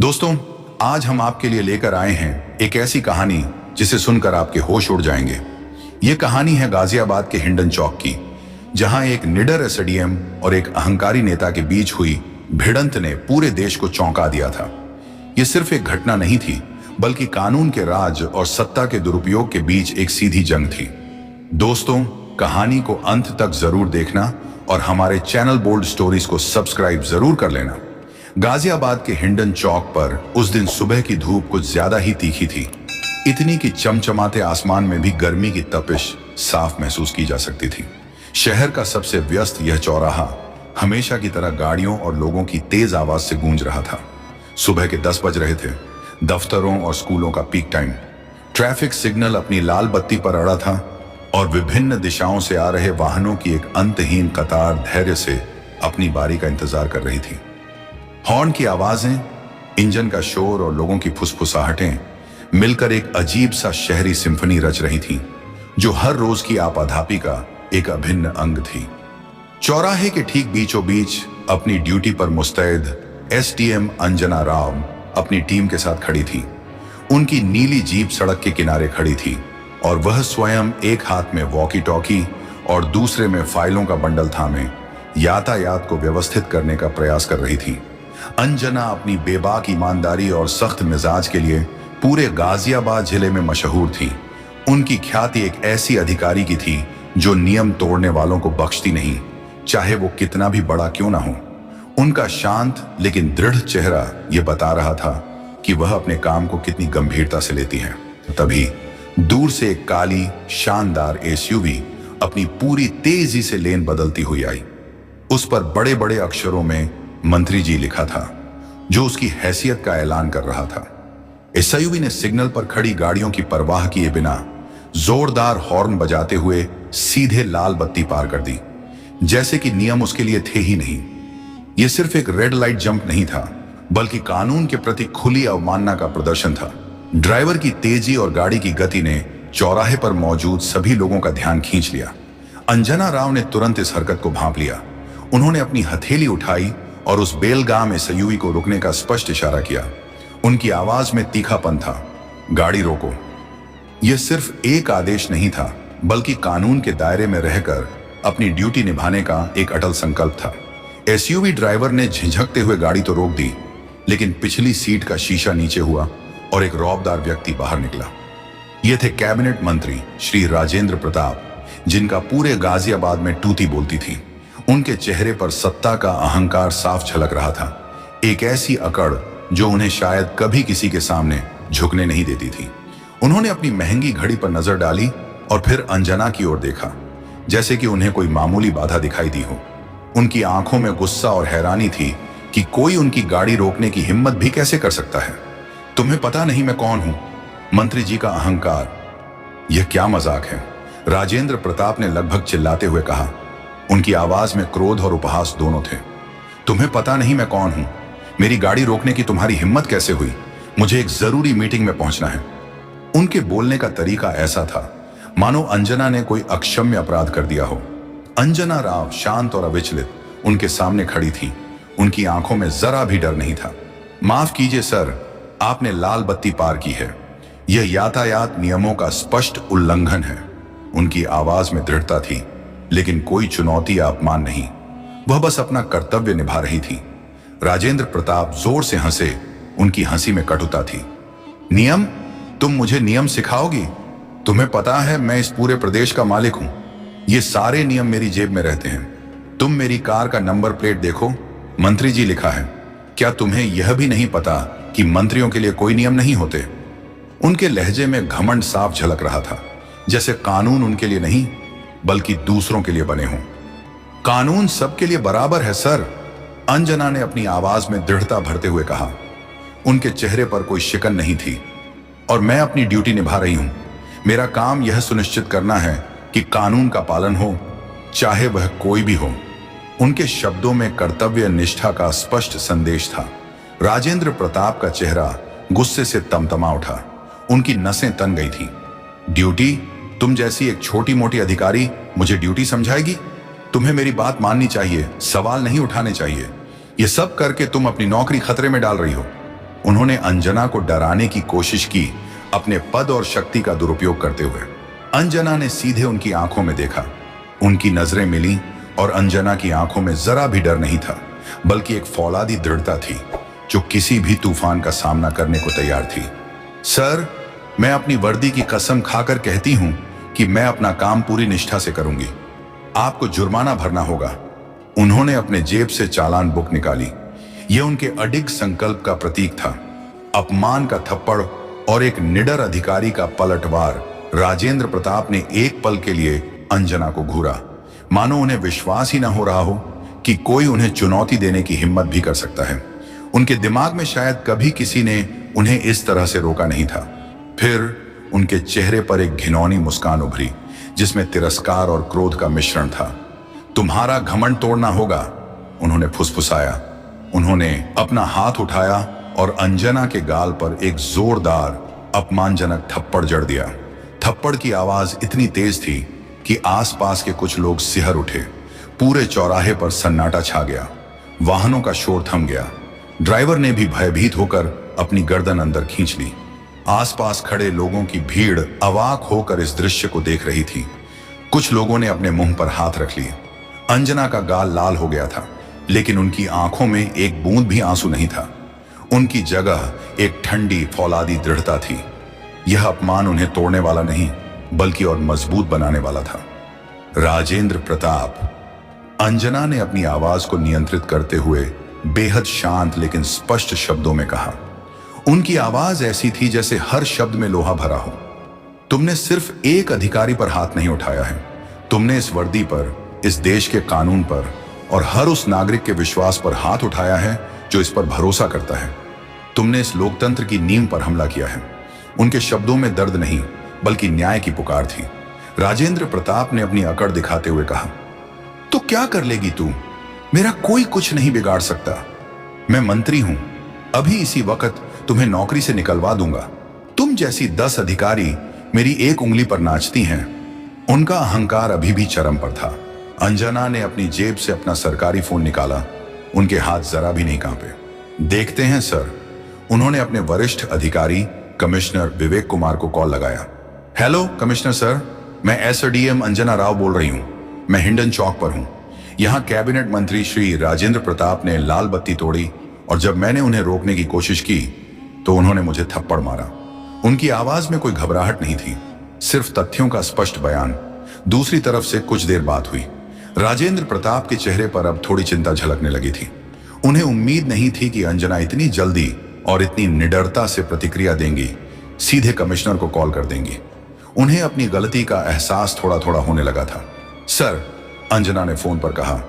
दोस्तों, आज हम आपके लिए लेकर आए हैं एक ऐसी कहानी जिसे सुनकर आपके होश उड़ जाएंगे। ये कहानी है गाजियाबाद के हिंडन चौक की, जहां एक निडर एसडीएम और एक अहंकारी नेता के बीच हुई भिड़ंत ने पूरे देश को चौंका दिया था। ये सिर्फ एक घटना नहीं थी, बल्कि कानून के राज और सत्ता के दुरुपयोग के बीच एक सीधी जंग थी। दोस्तों, कहानी को अंत तक जरूर देखना और हमारे चैनल बोल्ड स्टोरीज को सब्सक्राइब जरूर कर लेना। गाजियाबाद के हिंडन चौक पर उस दिन सुबह की धूप कुछ ज्यादा ही तीखी थी, इतनी कि चमचमाते आसमान में भी गर्मी की तपिश साफ महसूस की जा सकती थी। शहर का सबसे व्यस्त यह चौराहा हमेशा की तरह गाड़ियों और लोगों की तेज आवाज से गूंज रहा था। सुबह के 10 बज रहे थे, दफ्तरों और स्कूलों का पीक टाइम। ट्रैफिक सिग्नल अपनी लाल बत्ती पर अड़ा था और विभिन्न दिशाओं से आ रहे वाहनों की एक अंतहीन कतार धैर्य से अपनी बारी का इंतजार कर रही थी। हॉर्न की आवाजें, इंजन का शोर और लोगों की फुसफुसाहटें मिलकर एक अजीब सा शहरी सिम्फनी रच रही थीं, जो हर रोज की आपाधापी का एक अभिन्न अंग थी। चौराहे के ठीक बीचों बीच अपनी ड्यूटी पर मुस्तैद एसडीएम अंजना राव अपनी टीम के साथ खड़ी थी। उनकी नीली जीप सड़क के किनारे खड़ी थी और वह स्वयं एक हाथ में वॉकी टॉकी और दूसरे में फाइलों का बंडल थामे यातायात को व्यवस्थित करने का प्रयास कर रही थी। अंजना अपनी बेबाक ईमानदारी और सख्त मिजाज के लिए पूरे गाजियाबाद जिले में मशहूर थी। उनकी ख्याति एक ऐसी अधिकारी की थी जो नियम तोड़ने वालों को बख्शती नहीं, चाहे वो कितना भी बड़ा क्यों ना हो। उनका शांत लेकिन दृढ़ चेहरा यह बता रहा था कि वह अपने काम को कितनी गंभीरता से लेती है। तभी दूर से एक काली शानदार एसयूवी अपनी पूरी तेजी से लेन बदलती हुई आई। उस पर बड़े बड़े अक्षरों में मंत्री जी लिखा था, जो उसकी हैसियत का ऐलान कर रहा था। एसयूवी ने सिग्नल पर खड़ी गाड़ियों की परवाह किए बिना जोरदार हॉर्न बजाते हुए सीधे लाल बत्ती पार कर दी, जैसे कि नियम उसके लिए थे ही नहीं। यह सिर्फ एक रेड लाइट जंप नहीं था, बल्कि कानून के प्रति खुली अवमानना का प्रदर्शन था। ड्राइवर की तेजी और गाड़ी की गति ने चौराहे पर मौजूद सभी लोगों का ध्यान खींच लिया। अंजना राव ने तुरंत इस हरकत को भांप लिया। उन्होंने अपनी हथेली उठाई और उस बेलगाम एसयूवी को रुकने का स्पष्ट इशारा किया। उनकी आवाज में तीखापन था, गाड़ी रोको। यह सिर्फ एक आदेश नहीं था, बल्कि कानून के दायरे में रहकर अपनी ड्यूटी निभाने का एक अटल संकल्प था। एसयूवी ड्राइवर ने झिझकते हुए गाड़ी तो रोक दी, लेकिन पिछली सीट का शीशा नीचे हुआ और एक रौबदार व्यक्ति बाहर निकला। ये थे कैबिनेट मंत्री श्री राजेंद्र प्रताप, जिनका पूरे गाजियाबाद में टूती बोलती थी। उनके चेहरे पर सत्ता का अहंकार साफ झलक रहा था, एक ऐसी अकड़ जो उन्हें शायद कभी किसी के सामने झुकने नहीं देती थी। उन्होंने अपनी महंगी घड़ी पर नजर डाली और फिर अंजना की ओर देखा, जैसे कि उन्हें कोई मामूली बाधा दिखाई दी हो। उनकी आंखों में गुस्सा और हैरानी थी कि कोई उनकी गाड़ी रोकने की हिम्मत भी कैसे कर सकता है। तुम्हें पता नहीं मैं कौन हूं? मंत्री जी का अहंकार। यह क्या मजाक है? राजेंद्र प्रताप ने लगभग चिल्लाते हुए कहा। उनकी आवाज में क्रोध और उपहास दोनों थे। तुम्हें पता नहीं मैं कौन हूं? मेरी गाड़ी रोकने की तुम्हारी हिम्मत कैसे हुई? मुझे एक जरूरी मीटिंग में पहुंचना है। उनके बोलने का तरीका ऐसा था मानो अंजना ने कोई अक्षम्य अपराध कर दिया हो। अंजना राव शांत और अविचलित उनके सामने खड़ी थी। उनकी आंखों में जरा भी डर नहीं था। माफ कीजिए सर, आपने लाल बत्ती पार की है। यह यातायात नियमों का स्पष्ट उल्लंघन है। उनकी आवाज में दृढ़ता थी, लेकिन कोई चुनौती या अपमान नहीं। वह बस अपना कर्तव्य निभा रही थी। राजेंद्र प्रताप जोर से हंसे। उनकी हंसी में कटुता थी। नियम? तुम मुझे नियम सिखाओगी? तुम्हें पता है मैं इस पूरे प्रदेश का मालिक हूं। ये सारे नियम मेरी जेब में रहते हैं। तुम मेरी कार का नंबर प्लेट देखो, मंत्री जी लिखा है। क्या तुम्हें यह भी नहीं पता कि मंत्रियों के लिए कोई नियम नहीं होते? उनके लहजे में घमंड साफ झलक रहा था, जैसे कानून उनके लिए नहीं बल्कि दूसरों के लिए बने हों। कानून सबके लिए बराबर है सर, अंजना ने अपनी आवाज में दृढ़ता भरते हुए कहा। उनके चेहरे पर कोई शिकन नहीं थी। और मैं अपनी ड्यूटी निभा रही हूं। मेरा काम यह सुनिश्चित करना है कि कानून का पालन हो, चाहे वह कोई भी हो। उनके शब्दों में कर्तव्य निष्ठा का स्पष्ट संदेश था। राजेंद्र प्रताप का चेहरा गुस्से से तमतमा उठा। उनकी नसें तन गई थी। ड्यूटी? तुम जैसी एक छोटी मोटी अधिकारी मुझे ड्यूटी समझाएगी? तुम्हें मेरी बात माननी चाहिए, सवाल नहीं उठाने चाहिए। ये सब करके तुम अपनी नौकरी खतरे में डाल रही हो। उन्होंने अंजना को डराने की कोशिश की, अपने पद और शक्ति का दुरुपयोग करते हुए। अंजना ने सीधे उनकी आंखों में देखा। उनकी नजरें मिली और अंजना की आंखों में जरा भी डर नहीं था, बल्कि एक फौलादी दृढ़ता थी जो किसी भी तूफान का सामना करने को तैयार थी। सर, मैं अपनी वर्दी की कसम खाकर कहती हूं कि मैं अपना काम पूरी निष्ठा से करूंगी। आपको जुर्माना भरना होगा। उन्होंने अपने जेब से चालान बुक निकाली। यह उनके अडिग संकल्प का प्रतीक था। अपमान का थप्पड़ और एक निडर अधिकारी का पलटवार। राजेंद्र प्रताप ने एक पल के लिए अंजना को घूरा, मानो उन्हें विश्वास ही न हो रहा हो कि कोई उन्हें चुनौती देने की हिम्मत भी कर सकता है। उनके दिमाग में शायद कभी किसी ने उन्हें इस तरह से रोका नहीं था। फिर उनके चेहरे पर एक घिनौनी मुस्कान उभरी, जिसमें तिरस्कार और क्रोध का मिश्रण था। तुम्हारा घमंड तोड़ना होगा, उन्होंने फुसफुसाया। उन्होंने अपना हाथ उठाया और अंजना के गाल पर एक जोरदार अपमानजनक थप्पड़ जड़ दिया। थप्पड़ की आवाज इतनी तेज थी कि आसपास के कुछ लोग सिहर उठे। पूरे चौराहे पर सन्नाटा छा गया। वाहनों का शोर थम गया। ड्राइवर ने भी भयभीत होकर अपनी गर्दन अंदर खींच ली। आसपास खड़े लोगों की भीड़ अवाक होकर इस दृश्य को देख रही थी। कुछ लोगों ने अपने मुंह पर हाथ रख लिए। अंजना का गाल लाल हो गया था, लेकिन उनकी आंखों में एक बूंद भी आंसू नहीं था। उनकी जगह एक ठंडी फौलादी दृढ़ता थी। यह अपमान उन्हें तोड़ने वाला नहीं, बल्कि और मजबूत बनाने वाला था। राजेंद्र प्रताप, अंजना ने अपनी आवाज को नियंत्रित करते हुए बेहद शांत लेकिन स्पष्ट शब्दों में कहा। उनकी आवाज ऐसी थी जैसे हर शब्द में लोहा भरा हो। तुमने सिर्फ एक अधिकारी पर हाथ नहीं उठाया है, तुमने इस वर्दी पर, इस देश के कानून पर और हर उस नागरिक के विश्वास पर हाथ उठाया है जो इस पर भरोसा करता है। तुमने इस लोकतंत्र की नींव पर हमला किया है। उनके शब्दों में दर्द नहीं, बल्कि न्याय की पुकार थी। राजेंद्र प्रताप ने अपनी अकड़ दिखाते हुए कहा, तो क्या कर लेगी तू? मेरा कोई कुछ नहीं बिगाड़ सकता। मैं मंत्री हूं, अभी इसी वक्त तुम्हें नौकरी से निकलवा दूंगा। तुम जैसी 10 अधिकारी मेरी एक उंगली पर नाचती हैं। उनका अहंकार अभी भी चरम पर था। अंजना ने अपनी जेब से अपना सरकारी फोन निकाला। उनके हाथ जरा भी नहीं कांपे। देखते हैं सर, उन्होंने अपने वरिष्ठ अधिकारी कमिश्नर विवेक कुमार को कॉल लगाया। हेलो कमिश्नर सर, मैं एसडीएम अंजना राव बोल रही हूं। मैं हिंडन चौक पर हूं। यहां कैबिनेट मंत्री श्री राजेंद्र प्रताप ने लाल बत्ती तोड़ी और जब मैंने उन्हें रोकने की कोशिश की तो उन्होंने मुझे थप्पड़ मारा। उनकी आवाज में कोई घबराहट नहीं थी, सिर्फ तथ्यों का स्पष्ट बयान। दूसरी तरफ से कुछ देर बात हुई। राजेंद्र प्रताप के चेहरे पर अब थोड़ी चिंता झलकने लगी थी। उन्हें उम्मीद नहीं थी कि अंजना इतनी जल्दी और इतनी निडरता से प्रतिक्रिया देंगी, सीधे कमिश्नर को कॉल कर देंगी। उन्हें अपनी गलती का एहसास थोड़ा थोड़ा होने लगा था। सर, अंजना ने फोन पर कहा,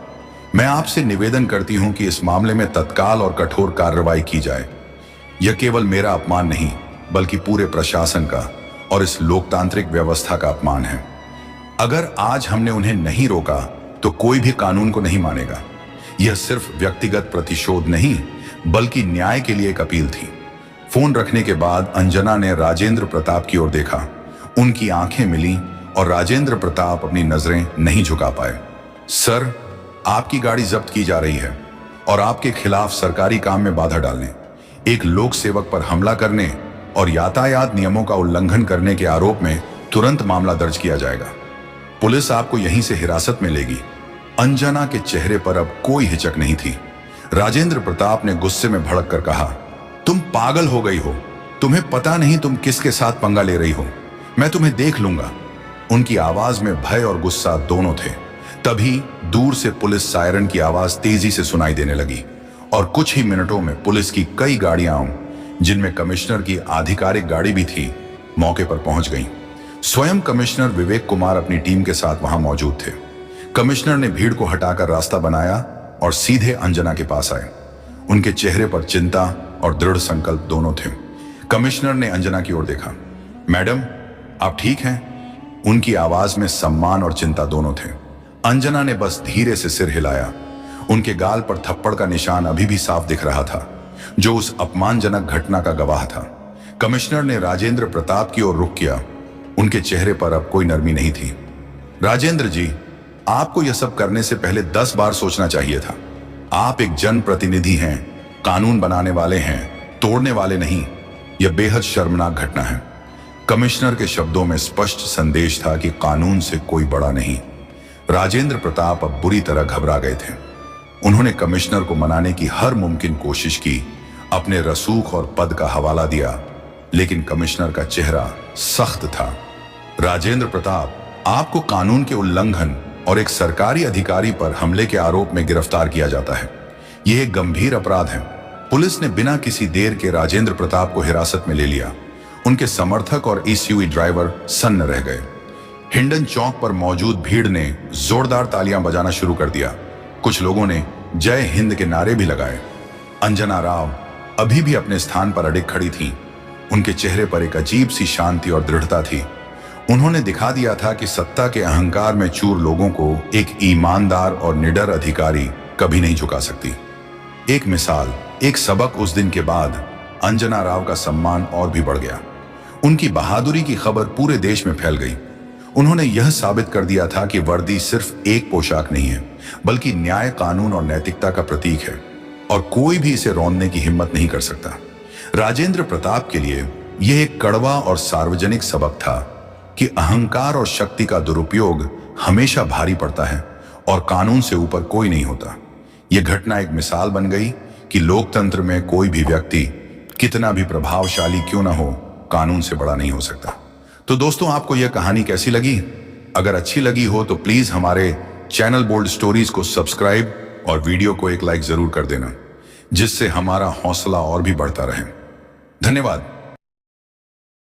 मैं आपसे निवेदन करती हूं कि इस मामले में तत्काल और कठोर कार्रवाई की जाए। यह केवल मेरा अपमान नहीं, बल्कि पूरे प्रशासन का और इस लोकतांत्रिक व्यवस्था का अपमान है। अगर आज हमने उन्हें नहीं रोका तो कोई भी कानून को नहीं मानेगा। यह सिर्फ व्यक्तिगत प्रतिशोध नहीं, बल्कि न्याय के लिए एक अपील थी। फोन रखने के बाद अंजना ने राजेंद्र प्रताप की ओर देखा। उनकी आंखें मिली और राजेंद्र प्रताप अपनी नजरें नहीं झुका पाए। सर, आपकी गाड़ी जब्त की जा रही है और आपके खिलाफ सरकारी काम में बाधा डालने, एक लोक सेवक पर हमला करने और यातायात नियमों का उल्लंघन करने के आरोप में तुरंत मामला दर्ज किया जाएगा। पुलिस आपको यहीं से हिरासत में लेगी। अंजना के चेहरे पर अब कोई हिचक नहीं थी। राजेंद्र प्रताप ने गुस्से में भड़क कर कहा, तुम पागल हो गई हो। तुम्हें पता नहीं तुम किसके साथ पंगा ले रही हो। मैं तुम्हें देख लूंगा। उनकी आवाज में भय और गुस्सा दोनों थे। तभी दूर से पुलिस सायरन की आवाज तेजी से सुनाई देने लगी और कुछ ही मिनटों में पुलिस की कई गाड़ियां, जिनमें कमिश्नर की आधिकारिक गाड़ी भी थी, मौके पर पहुंच गईं। स्वयं कमिश्नर विवेक कुमार अपनी टीम के साथ वहां मौजूद थे। कमिश्नर ने भीड़ को हटाकर रास्ता बनाया और सीधे अंजना के पास आए। उनके चेहरे पर चिंता और दृढ़ संकल्प दोनों थे। कमिश्नर ने अंजना की ओर देखा। मैडम, आप ठीक हैं? उनकी आवाज में सम्मान और चिंता दोनों थे। अंजना ने बस धीरे से सिर हिलाया। उनके गाल पर थप्पड़ का निशान अभी भी साफ दिख रहा था, जो उस अपमानजनक घटना का गवाह था। कमिश्नर ने राजेंद्र प्रताप की ओर रुख किया। उनके चेहरे पर अब कोई नरमी नहीं थी। राजेंद्र जी, आपको यह सब करने से पहले 10 बार सोचना चाहिए था। आप एक जनप्रतिनिधि हैं, कानून बनाने वाले हैं तोड़ने वाले नहीं। यह बेहद शर्मनाक घटना है। कमिश्नर के शब्दों में स्पष्ट संदेश था कि कानून से कोई बड़ा नहीं। राजेंद्र प्रताप अब बुरी तरह घबरा गए थे। उन्होंने कमिश्नर को मनाने की हर मुमकिन कोशिश की, अपने रसूख और पद का हवाला दिया, लेकिन कमिश्नर का चेहरा सख्त था। राजेंद्र प्रताप, आपको कानून के उल्लंघन और एक सरकारी अधिकारी पर हमले के आरोप में गिरफ्तार किया जाता है। यह एक गंभीर अपराध है। पुलिस ने बिना किसी देर के राजेंद्र प्रताप को हिरासत में ले लिया। उनके समर्थक और एसयूवी ड्राइवर सन्न रह गए। हिंडन चौक पर मौजूद भीड़ ने जोरदार तालियां बजाना शुरू कर दिया। कुछ लोगों ने जय हिंद के नारे भी लगाए। अंजना राव अभी भी अपने स्थान पर अडिग खड़ी थीं। उनके चेहरे पर एक अजीब सी शांति और दृढ़ता थी। उन्होंने दिखा दिया था कि सत्ता के अहंकार में चूर लोगों को एक ईमानदार और निडर अधिकारी कभी नहीं झुका सकती। एक मिसाल, एक सबक। उस दिन के बाद अंजना राव का सम्मान और भी बढ़ गया। उनकी बहादुरी की खबर पूरे देश में फैल गई। उन्होंने यह साबित कर दिया था कि वर्दी सिर्फ एक पोशाक नहीं है, बल्कि न्याय, कानून और नैतिकता का प्रतीक है, और कोई भी इसे रौंदने की हिम्मत नहीं कर सकता। राजेंद्र प्रताप के लिए यह एक कड़वा और सार्वजनिक सबक था कि अहंकार और शक्ति का दुरुपयोग हमेशा भारी पड़ता है और कानून से ऊपर कोई नहीं होता। यह घटना एक मिसाल बन गई कि लोकतंत्र में कोई भी व्यक्ति कितना भी प्रभावशाली क्यों ना हो, कानून से बड़ा नहीं हो सकता। तो दोस्तों, आपको यह कहानी कैसी लगी? अगर अच्छी लगी हो तो प्लीज हमारे चैनल बोल्ड स्टोरीज को सब्सक्राइब और वीडियो को एक लाइक जरूर कर देना, जिससे हमारा हौसला और भी बढ़ता रहे। धन्यवाद।